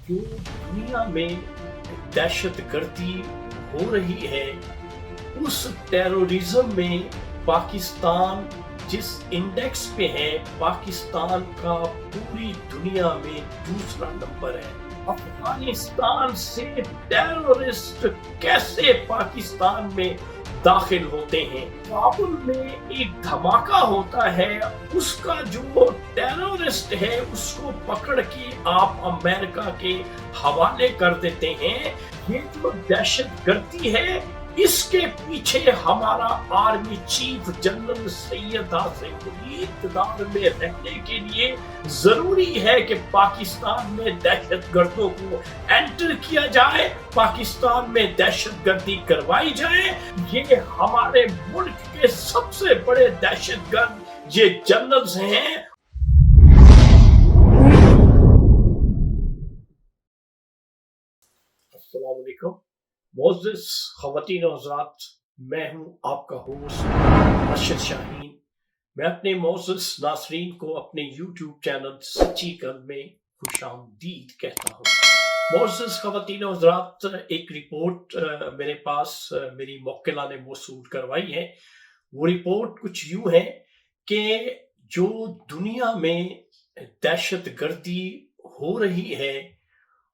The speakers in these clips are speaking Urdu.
جو دنیا میں دہشت گردی ہو رہی ہے اس ٹیرورزم میں پاکستان جس انڈیکس پہ ہے پاکستان کا پوری دنیا میں دوسرا نمبر ہے۔ افغانستان سے ٹیرورسٹ کیسے پاکستان میں داخل ہوتے ہیں؟ کابل میں ایک دھماکہ ہوتا ہے، اس کا جو ٹیرورسٹ ہے اس کو پکڑ کے آپ امریکہ کے حوالے کر دیتے ہیں۔ یہ جو دہشت گردی ہے اس کے پیچھے ہمارا آرمی چیف جنرل سید حسن علی اقتدار میں رہنے کے لیے ضروری ہے کہ پاکستان میں دہشت گردوں کو انٹر کیا جائے، پاکستان میں دہشت گردی کروائی جائے۔ یہ ہمارے ملک کے سب سے بڑے دہشت گرد یہ جنرلز ہیں۔ السلام علیکم معزز خواتین و حضرات، میں ہوں آپ کا ہوسٹ ارشد شاہین۔ میں اپنے معزز ناظرین کو اپنے یوٹیوب چینل سچی قلب میں خوش آمدید کہتا ہوں۔ معزز خواتین و حضرات، ایک رپورٹ میرے پاس میری موکلہ نے موصول کروائی ہے۔ وہ رپورٹ کچھ یوں ہے کہ جو دنیا میں دہشت گردی ہو رہی ہے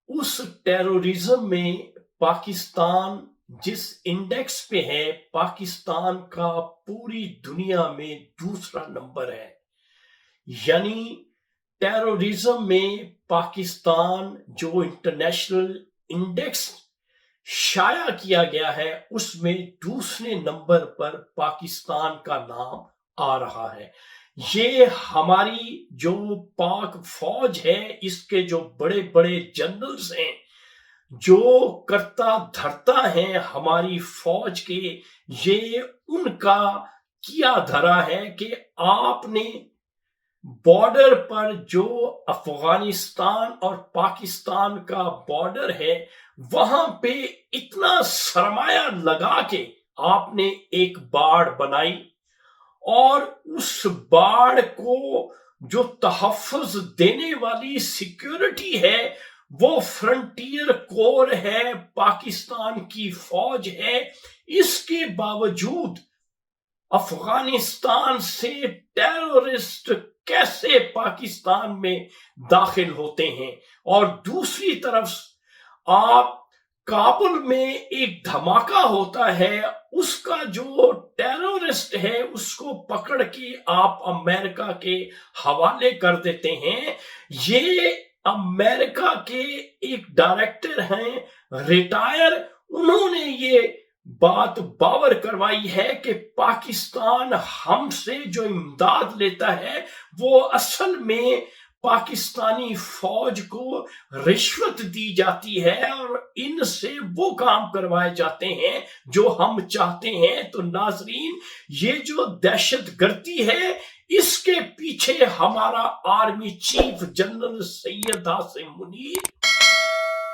اس ٹیرورزم میں پاکستان جس انڈیکس پہ ہے پاکستان کا پوری دنیا میں دوسرا نمبر ہے۔ یعنی ٹیرورزم میں پاکستان جو انٹرنیشنل انڈیکس شائع کیا گیا ہے اس میں دوسرے نمبر پر پاکستان کا نام آ رہا ہے۔ یہ ہماری جو پاک فوج ہے اس کے جو بڑے بڑے جنرلز ہیں جو کرتا دھرتا ہیں ہماری فوج کے، یہ ان کا کیا دھرا ہے کہ آپ نے بارڈر پر جو افغانستان اور پاکستان کا بارڈر ہے وہاں پہ اتنا سرمایہ لگا کے آپ نے ایک باڑ بنائی، اور اس باڑ کو جو تحفظ دینے والی سیکیورٹی ہے وہ فرنٹیر کور ہے، پاکستان کی فوج ہے۔ اس کے باوجود افغانستان سے ٹیرورسٹ کیسے پاکستان میں داخل ہوتے ہیں؟ اور دوسری طرف آپ کابل میں ایک دھماکہ ہوتا ہے، اس کا جو ٹیرورسٹ ہے اس کو پکڑ کے آپ امریکہ کے حوالے کر دیتے ہیں۔ یہ امریکہ کے ایک ڈائریکٹر ہیں ریٹائر، انہوں نے یہ بات باور کروائی ہے کہ پاکستان ہم سے جو امداد لیتا ہے وہ اصل میں پاکستانی فوج کو رشوت دی جاتی ہے اور ان سے وہ کام کروائے جاتے ہیں جو ہم چاہتے ہیں۔ تو ناظرین، یہ جو دہشت گردی ہے اس کے پیچھے ہمارا آرمی چیف جنرل سید حسن علی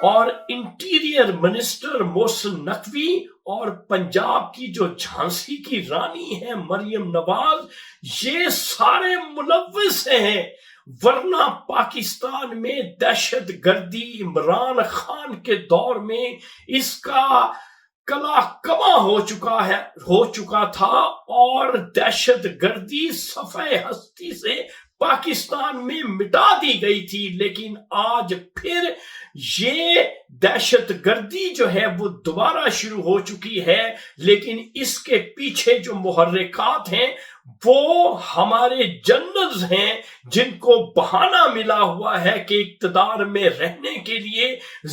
اور انٹیریئر منسٹر محسن نقوی اور پنجاب کی جو جھانسی کی رانی ہے مریم نواز، یہ سارے ملوث ہیں، ورنہ پاکستان میں دہشت گردی عمران خان کے دور میں اس کا کلا کما ہو چکا تھا اور دہشت گردی صفحہ ہستی سے پاکستان میں مٹا دی گئی تھی۔ لیکن آج پھر یہ دہشت گردی جو ہے وہ دوبارہ شروع ہو چکی ہے، لیکن اس کے پیچھے جو محرکات ہیں وہ ہمارے جنرلز ہیں جن کو بہانہ ملا ہوا ہے کہ اقتدار میں رہنے کے لیے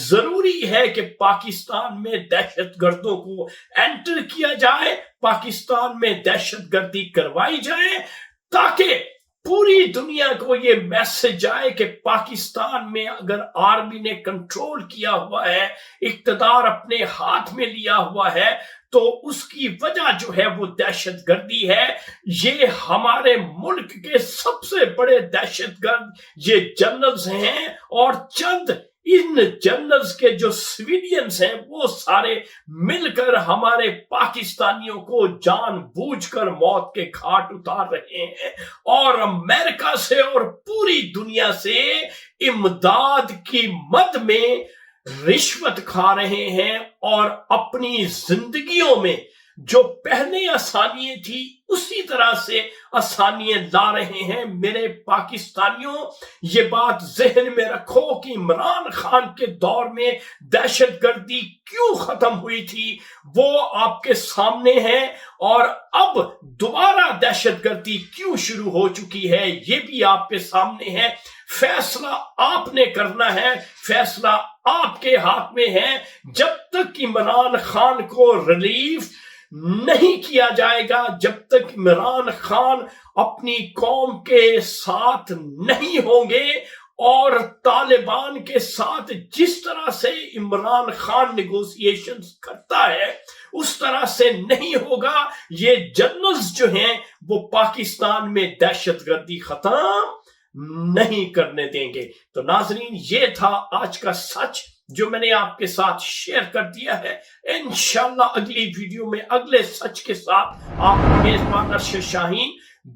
ضروری ہے کہ پاکستان میں دہشت گردوں کو انٹر کیا جائے، پاکستان میں دہشت گردی کروائی جائے، تاکہ پوری دنیا کو یہ میسج آئے کہ پاکستان میں اگر آرمی نے کنٹرول کیا ہوا ہے، اقتدار اپنے ہاتھ میں لیا ہوا ہے، تو اس کی وجہ جو ہے وہ دہشت گردی ہے۔ یہ ہمارے ملک کے سب سے بڑے دہشت گرد یہ جنرلز ہیں، اور چند ان جنرلز کے جو سویلینز ہیں وہ سارے مل کر ہمارے پاکستانیوں کو جان بوجھ کر موت کے گھاٹ اتار رہے ہیں، اور امریکہ سے اور پوری دنیا سے امداد کی مد میں رشوت کھا رہے ہیں، اور اپنی زندگیوں میں جو پہلے آسانیاں تھی اسی طرح سے آسانیاں لا رہے ہیں۔ میرے پاکستانیوں، یہ بات ذہن میں رکھو کہ عمران خان کے دور میں دہشت گردی کیوں ختم ہوئی تھی، وہ آپ کے سامنے ہے، اور اب دوبارہ دہشت گردی کیوں شروع ہو چکی ہے یہ بھی آپ کے سامنے ہے۔ فیصلہ آپ نے کرنا ہے، فیصلہ آپ کے ہاتھ میں ہے۔ جب تک عمران خان کو ریلیف نہیں کیا جائے گا، جب تک عمران خان اپنی قوم کے ساتھ نہیں ہوں گے، اور طالبان کے ساتھ جس طرح سے عمران خان نیگوسیشنز کرتا ہے اس طرح سے نہیں ہوگا، یہ جنرلز جو ہیں وہ پاکستان میں دہشت گردی ختم نہیں کرنے دیں گے۔ تو ناظرین، یہ تھا آج کا سچ جو میں نے آپ کے ساتھ شیئر کر دیا ہے۔ انشاءاللہ اگلی ویڈیو میں اگلے سچ کے ساتھ آپ میزبان ارشد شاہین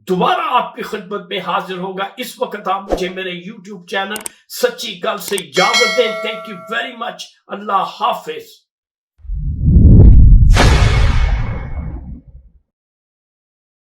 دوبارہ آپ کی خدمت میں حاضر ہوگا۔ اس وقت آپ مجھے میرے یوٹیوب چینل سچی گل سے اجازت دیں۔ Thank you very much. اللہ حافظ۔